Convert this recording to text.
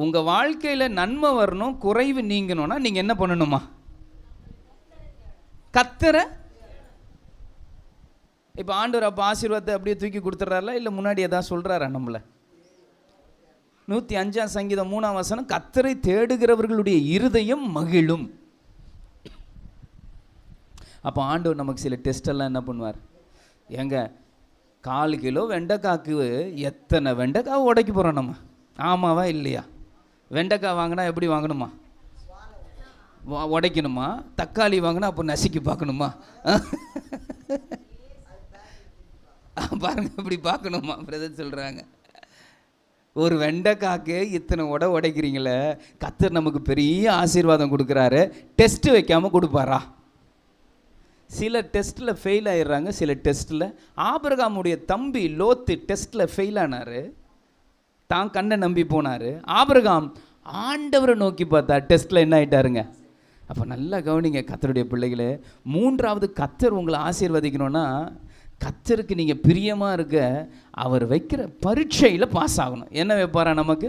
உங்கள் வாழ்க்கையில் நன்மை வரணும், குறைவு நீங்கணும்னா நீங்கள் என்ன பண்ணணுமா? கர்த்தரை. இப்போ ஆண்டவர் அப்போ ஆசீர்வாதத்தை அப்படியே தூக்கி கொடுத்துட்றாரா, இல்லை முன்னாடி எதாவது சொல்கிறாரா நம்மளை? 105 சங்கீதம் 3 வசனம், கர்த்தரை தேடுகிறவர்களுடைய இருதயம் மகிழும். அப்போ ஆண்டவர் நமக்கு சில டெஸ்டெல்லாம் என்ன பண்ணுவார்? எங்க 4 கிலோ வெண்டைக்காய்க்கு எத்தனை வெண்டைக்காய் உடைக்க போகிறோம் நம்ம? ஆமாவா இல்லையா? வெண்டைக்காய் வாங்கினா எப்படி வாங்கணுமா? உடைக்கணுமா? தக்காளி வாங்கினா அப்போ நசுக்கி பார்க்கணுமா? பாருங்க, இப்படி பார்க்கணுமா? பிரதர் சொல்கிறாங்க, ஒரு வெண்டைக்காய்க்கு இத்தனை உடைக்கிறீங்களே, கர்த்தர் நமக்கு பெரிய ஆசீர்வாதம் கொடுக்குறாரு. டெஸ்ட்டு வைக்காமல் கொடுப்பாரா? சில டெஸ்ட்டில் ஃபெயில் ஆயிடுறாங்க. சில டெஸ்ட்டில் ஆபிரகாமுடைய தம்பி லோத்து டெஸ்ட்டில் ஃபெயில் ஆனார். தான் கண்ணை நம்பி போனார். ஆபிரகாம் ஆண்டவரை நோக்கி பார்த்தா டெஸ்ட்டில் என்ன ஆகிட்டாருங்க? அப்போ நல்லா கவனிங்க கர்த்தருடைய பிள்ளைகளே. 3வது, கர்த்தர் உங்களை ஆசீர்வதிக்கணும்னா கர்த்தருக்கு நீங்கள் பிரியமாக இருக்க அவர் வைக்கிற பரீட்சையில் பாஸ் ஆகணும். என்ன வைப்பாரா நமக்கு?